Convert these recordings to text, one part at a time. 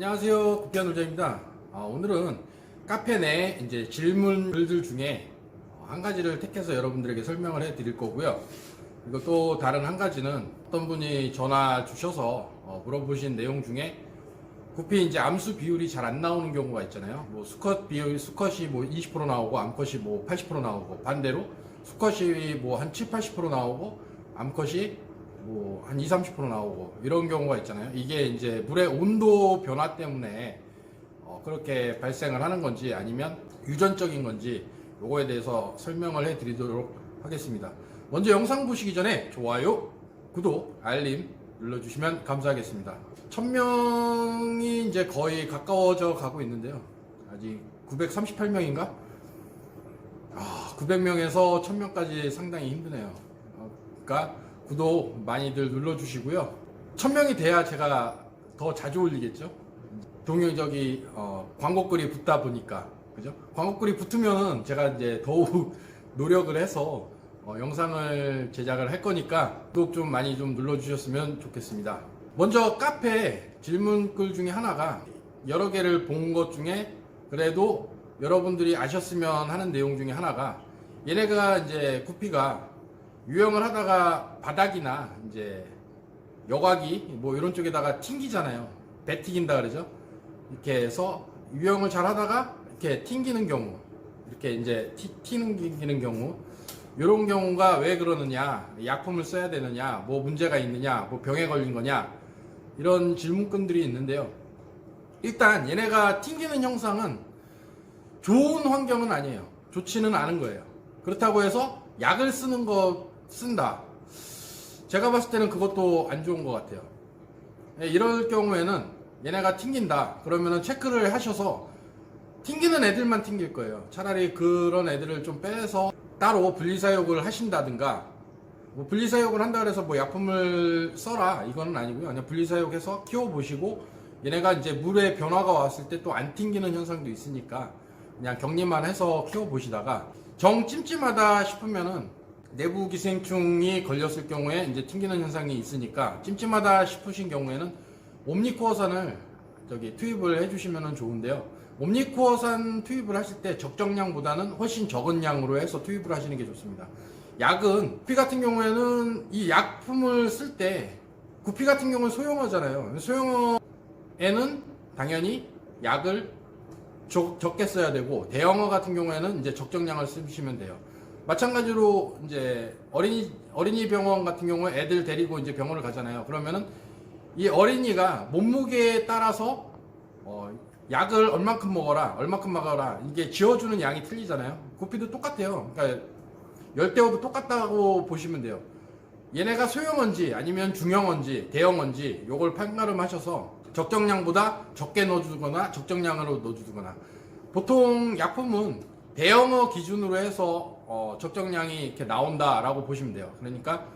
안녕하세요. 구피아놀자입니다. 오늘은 카페 내 이제 질문글들 중에 한 가지를 택해서 여러분들에게 설명을 해 드릴 거고요. 그리고 또 다른 한 가지는 어떤 분이 전화 주셔서 물어보신 내용 중에 구피 이제 암수 비율이 잘 안 나오는 경우가 있잖아요. 뭐 수컷 비율, 수컷이 뭐 20% 나오고 암컷이 뭐 80% 나오고, 반대로 수컷이 뭐 한 7, 80% 나오고 암컷이 뭐 한 20, 30% 나오고 이런 경우가 있잖아요. 이게 이제 물의 온도 변화 때문에 그렇게 발생을 하는 건지 아니면 유전적인 건지 요거에 대해서 설명을 해 드리도록 하겠습니다. 먼저 영상 보시기 전에 좋아요, 구독, 알림 눌러주시면 감사하겠습니다. 1000명이 이제 거의 가까워져 가고 있는데요. 아직 938명인가? 900명에서 1000명까지 상당히 힘드네요. 그러니까 구독 많이들 눌러주시고요. 1000명이 돼야 제가 더 자주 올리겠죠. 동영적이 광고글이 붙다 보니까, 그죠? 광고글이 붙으면은 제가 이제 더욱 노력을 해서 영상을 제작을 할 거니까 구독 좀 많이 좀 눌러주셨으면 좋겠습니다. 먼저 카페 질문글 중에 하나가, 여러 개를 본 것 중에 그래도 여러분들이 아셨으면 하는 내용 중에 하나가, 얘네가 이제 구피가 유형을 하다가 바닥이나 이제 여과기 뭐 이런 쪽에다가 튕기잖아요. 배 튀긴다 그러죠. 이렇게 해서 유형을 잘 하다가 이렇게 튕기는 경우, 이렇게 이제 튀는 경우, 이런 경우가 왜 그러느냐, 약품을 써야 되느냐, 뭐 문제가 있느냐, 뭐 병에 걸린 거냐, 이런 질문건들이 있는데요. 일단 얘네가 튕기는 형상은 좋은 환경은 아니에요. 좋지는 않은 거예요. 그렇다고 해서 약을 쓴다, 제가 봤을 때는 그것도 안 좋은 것 같아요. 이럴 경우에는 얘네가 튕긴다 그러면은 체크를 하셔서, 튕기는 애들만 튕길 거예요. 차라리 그런 애들을 좀 빼서 따로 분리사육을 하신다든가, 뭐 분리사육을 한다 그래서 뭐 약품을 써라 이거는 아니고요. 그냥 분리사육해서 키워보시고, 얘네가 이제 물의 변화가 왔을 때 또 안 튕기는 현상도 있으니까 그냥 격리만 해서 키워보시다가, 정 찜찜하다 싶으면은 내부 기생충이 걸렸을 경우에 이제 튕기는 현상이 있으니까, 찜찜하다 싶으신 경우에는 옴니코어산을 투입을 해주시면 좋은데요. 옴니코어산 투입을 하실 때 적정량보다는 훨씬 적은 양으로 해서 투입을 하시는 게 좋습니다. 약은, 구피 같은 경우에는 이 약품을 쓸 때, 구피 같은 경우는 소형어잖아요. 소형어에는 당연히 약을 적게 써야 되고, 대형어 같은 경우에는 이제 적정량을 쓰시면 돼요. 마찬가지로 이제 어린이 병원 같은 경우에 애들 데리고 이제 병원을 가잖아요. 그러면은 이 어린이가 몸무게에 따라서 약을 얼만큼 먹어라, 얼만큼 먹어라, 이게 지어주는 양이 틀리잖아요. 구피도 똑같아요. 그러니까 열대어도 똑같다고 보시면 돼요. 얘네가 소형언지 아니면 중형언지 대형언지 요걸 판가름하셔서 적정량보다 적게 넣어주거나 적정량으로 넣어주거나, 보통 약품은 대형어 기준으로 해서 적정량이 이렇게 나온다라고 보시면 돼요. 그러니까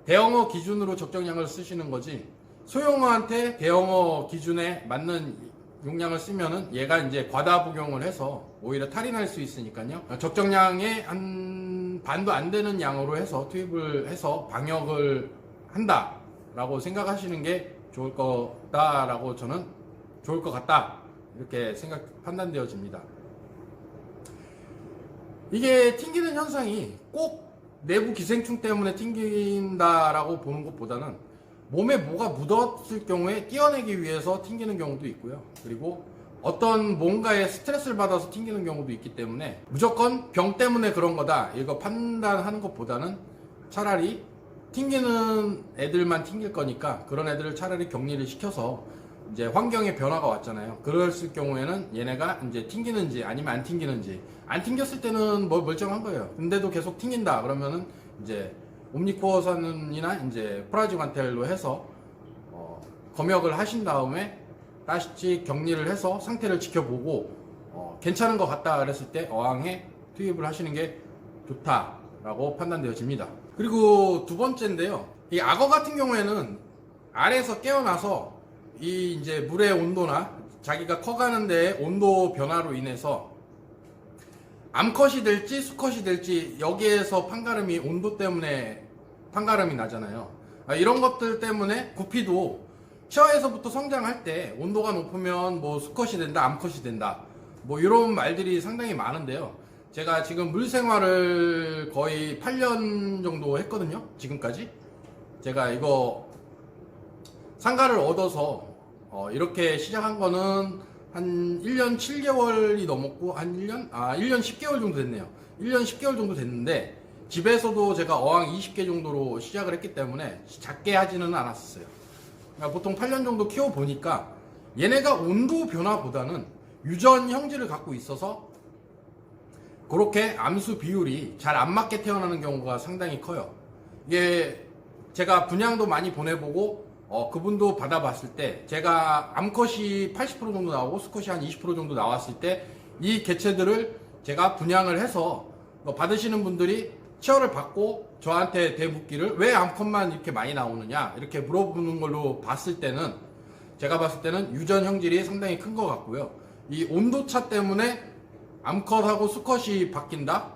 대형어 기준으로 적정량을 쓰시는 거지, 소형어한테 대형어 기준에 맞는 용량을 쓰면은 얘가 이제 과다 복용을 해서 오히려 탈이 날 수 있으니까요. 적정량의 한 반도 안 되는 양으로 해서 투입을 해서 방역을 한다라고 생각하시는 게 좋을 거다라고, 저는 좋을 것 같다 이렇게 판단되어집니다. 이게 튕기는 현상이 꼭 내부 기생충 때문에 튕긴다라고 보는 것보다는 몸에 뭐가 묻었을 경우에 띄어내기 위해서 튕기는 경우도 있고요. 그리고 어떤 뭔가에 스트레스를 받아서 튕기는 경우도 있기 때문에 무조건 병 때문에 그런 거다 이거 판단하는 것보다는, 차라리 튕기는 애들만 튕길 거니까 그런 애들을 차라리 격리를 시켜서, 이제 환경의 변화가 왔잖아요. 그랬을 경우에는 얘네가 이제 튕기는지 아니면 안 튕기는지, 안 튕겼을 때는 뭐 멀쩡한 거예요. 근데도 계속 튕긴다 그러면은 이제 옴니코어산이나 이제 프라지관텔로 해서 검역을 하신 다음에 다시 격리를 해서 상태를 지켜보고 괜찮은 것 같다 그랬을 때 어항에 투입을 하시는 게 좋다라고 판단되어집니다. 그리고 두 번째인데요. 이 악어 같은 경우에는 알에서 깨어나서 이 이제 물의 온도나 자기가 커가는 데의 온도 변화로 인해서 암컷이 될지 수컷이 될지 여기에서 판가름이, 온도 때문에 판가름이 나잖아요. 이런 것들 때문에 구피도 치어에서부터 성장할 때 온도가 높으면 뭐 수컷이 된다, 암컷이 된다, 뭐 이런 말들이 상당히 많은데요. 제가 지금 물 생활을 거의 8년 정도 했거든요. 지금까지. 제가 이거 상가를 얻어서 이렇게 시작한 거는 한 1년 7개월이 넘었고, 한 1년 10개월 정도 됐네요. 1년 10개월 정도 됐는데, 집에서도 제가 어항 20개 정도로 시작을 했기 때문에 작게 하지는 않았어요. 그러니까 보통 8년 정도 키워보니까 얘네가 온도 변화보다는 유전 형질을 갖고 있어서 그렇게 암수 비율이 잘 안 맞게 태어나는 경우가 상당히 커요. 이게 제가 분양도 많이 보내보고 그분도 받아봤을 때 제가 암컷이 80% 정도 나오고 수컷이 한 20% 정도 나왔을 때 이 개체들을 제가 분양을 해서 받으시는 분들이 치어를 받고 저한테 대묻기를 왜 암컷만 이렇게 많이 나오느냐 이렇게 물어보는 걸로 봤을 때는, 제가 봤을 때는 유전 형질이 상당히 큰 것 같고요. 이 온도차 때문에 암컷하고 수컷이 바뀐다?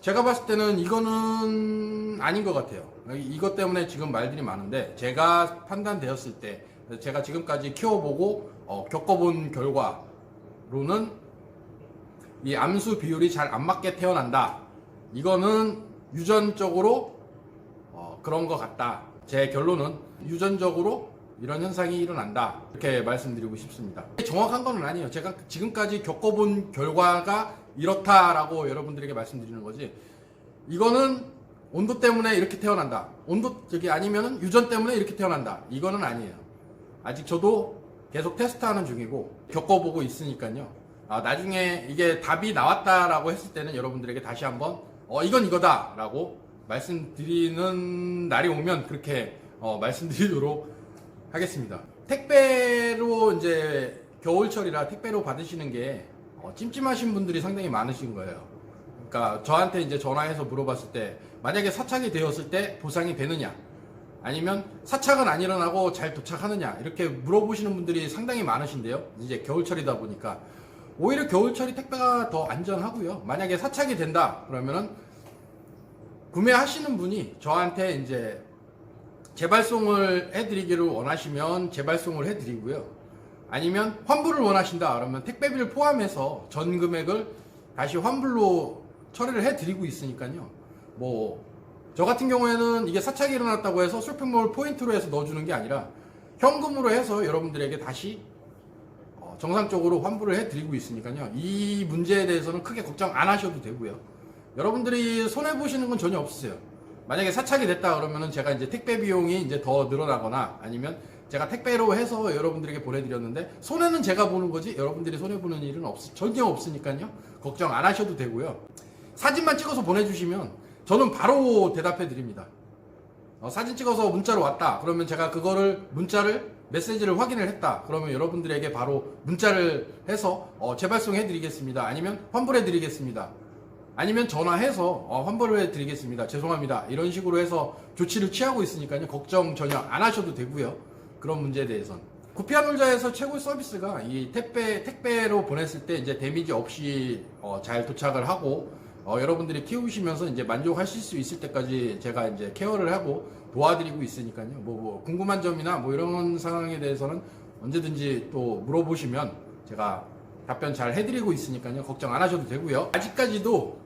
제가 봤을 때는 이거는 아닌 것 같아요. 이것 때문에 지금 말들이 많은데, 제가 판단되었을 때, 제가 지금까지 키워보고 겪어본 결과로는 이 암수 비율이 잘 안 맞게 태어난다. 이거는 유전적으로 그런 것 같다. 제 결론은 유전적으로 이런 현상이 일어난다. 이렇게 말씀드리고 싶습니다. 정확한 건 아니에요. 제가 지금까지 겪어본 결과가 이렇다라고 여러분들에게 말씀드리는 거지, 이거는 온도 때문에 이렇게 태어난다, 아니면은 유전 때문에 이렇게 태어난다, 이거는 아니에요. 아직 저도 계속 테스트하는 중이고 겪어보고 있으니까요. 나중에 이게 답이 나왔다라고 했을 때는 여러분들에게 다시 한번 이건 이거다 라고 말씀드리는 날이 오면 그렇게 말씀드리도록 하겠습니다. 택배로 이제 겨울철이라 택배로 받으시는 게 찜찜하신 분들이 상당히 많으신 거예요. 그러니까 저한테 이제 전화해서 물어봤을 때, 만약에 사착이 되었을 때 보상이 되느냐, 아니면 사착은 안 일어나고 잘 도착하느냐, 이렇게 물어보시는 분들이 상당히 많으신데요. 이제 겨울철이다 보니까 오히려 겨울철이 택배가 더 안전하고요. 만약에 사착이 된다 그러면은 구매하시는 분이 저한테 이제 재발송을 해드리기를 원하시면 재발송을 해드리고요. 아니면 환불을 원하신다 그러면 택배비를 포함해서 전 금액을 다시 환불로 처리를 해드리고 있으니까요. 뭐 저 같은 경우에는 이게 사착이 일어났다고 해서 쇼핑몰 포인트로 해서 넣어주는 게 아니라 현금으로 해서 여러분들에게 다시 정상적으로 환불을 해드리고 있으니까요. 이 문제에 대해서는 크게 걱정 안 하셔도 되고요. 여러분들이 손해보시는 건 전혀 없으세요. 만약에 사착이 됐다 그러면은 제가 이제 택배 비용이 이제 더 늘어나거나, 아니면 제가 택배로 해서 여러분들에게 보내드렸는데 손해는 제가 보는 거지 여러분들이 손해보는 일은 전혀 없으니까요. 걱정 안 하셔도 되고요. 사진만 찍어서 보내주시면 저는 바로 대답해 드립니다. 사진 찍어서 문자로 왔다 그러면 제가 그거를 메시지를 확인을 했다 그러면 여러분들에게 바로 문자를 해서 재발송해 드리겠습니다, 아니면 환불해 드리겠습니다, 아니면 전화해서 환불을 해 드리겠습니다, 죄송합니다, 이런 식으로 해서 조치를 취하고 있으니까요. 걱정 전혀 안 하셔도 되고요. 그런 문제에 대해서는 구피아놀자에서 최고의 서비스가 이 택배로 보냈을 때 이제 데미지 없이 잘 도착을 하고 여러분들이 키우시면서 이제 만족하실 수 있을 때까지 제가 이제 케어를 하고 도와드리고 있으니까요. 뭐 궁금한 점이나 뭐 이런 상황에 대해서는 언제든지 또 물어보시면 제가 답변 잘 해드리고 있으니까요. 걱정 안 하셔도 되고요. 아직까지도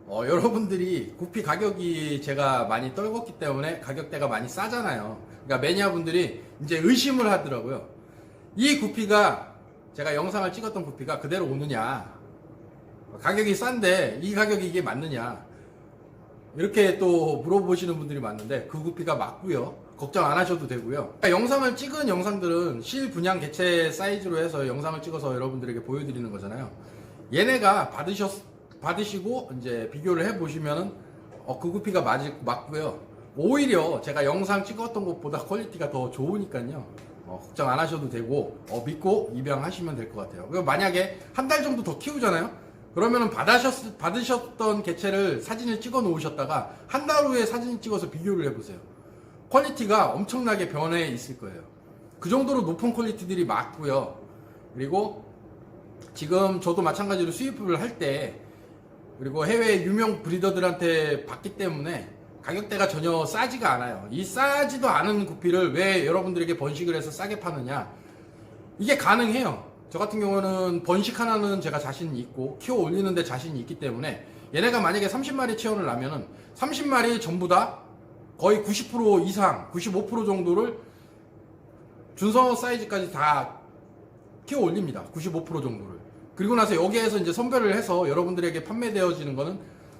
여러분들이 구피 가격이 제가 많이 떨궜기 때문에 가격대가 많이 싸잖아요. 그러니까 매니아분들이 이제 의심을 하더라고요. 이 구피가, 제가 영상을 찍었던 구피가 그대로 오느냐, 가격이 싼데 이 가격이 이게 맞느냐, 이렇게 또 물어보시는 분들이 많은데 그 구피가 맞고요. 걱정 안 하셔도 되고요. 그러니까 영상을 찍은 영상들은 실분양 개체 사이즈로 해서 영상을 찍어서 여러분들에게 보여드리는 거잖아요. 얘네가 받으시고 이제 비교를 해보시면은 그 구피가 맞고요. 오히려 제가 영상 찍었던 것보다 퀄리티가 더 좋으니까요. 걱정 안 하셔도 되고 믿고 입양하시면 될 것 같아요. 그리고 만약에 한 달 정도 더 키우잖아요. 그러면은 받으셨던 개체를 사진을 찍어 놓으셨다가 한 달 후에 사진 찍어서 비교를 해보세요. 퀄리티가 엄청나게 변해 있을 거예요. 그 정도로 높은 퀄리티들이 맞고요. 그리고 지금 저도 마찬가지로 수입을 할 때, 그리고 해외 유명 브리더들한테 받기 때문에 가격대가 전혀 싸지가 않아요. 이 싸지도 않은 구피를 왜 여러분들에게 번식을 해서 싸게 파느냐? 이게 가능해요. 저 같은 경우는 번식 하나는 제가 자신이 있고 키워 올리는데 자신이 있기 때문에 얘네가 만약에 30마리 체온을 나면은 30마리 전부 다 거의 90% 이상, 95% 정도를 준성어 사이즈까지 다 키워 올립니다. 95% 정도를. 그리고 나서 여기에서 이제 선별을 해서 여러분들에게 판매되어지는 거는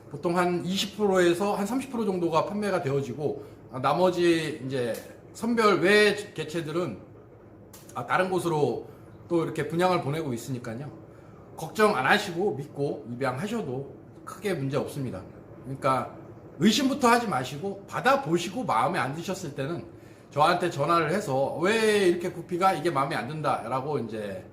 보통 한 20%에서 한 30% 정도가 판매가 되어지고, 나머지 이제 선별 외 개체들은 다른 곳으로 또 이렇게 분양을 보내고 있으니까요. 걱정 안 하시고 믿고 입양하셔도 크게 문제 없습니다. 그러니까 의심부터 하지 마시고 받아보시고 마음에 안 드셨을 때는 저한테 전화를 해서 왜 이렇게 구피가 이게 마음에 안 든다 라고 이제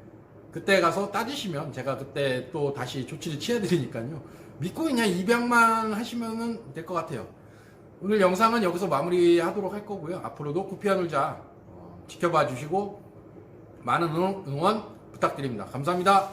그때 가서 따지시면 제가 그때 또 다시 조치를 취해드리니까요. 믿고 그냥 입양만 하시면 될 것 같아요. 오늘 영상은 여기서 마무리하도록 할 거고요. 앞으로도 구피한 울자 지켜봐 주시고 많은 응원 부탁드립니다. 감사합니다.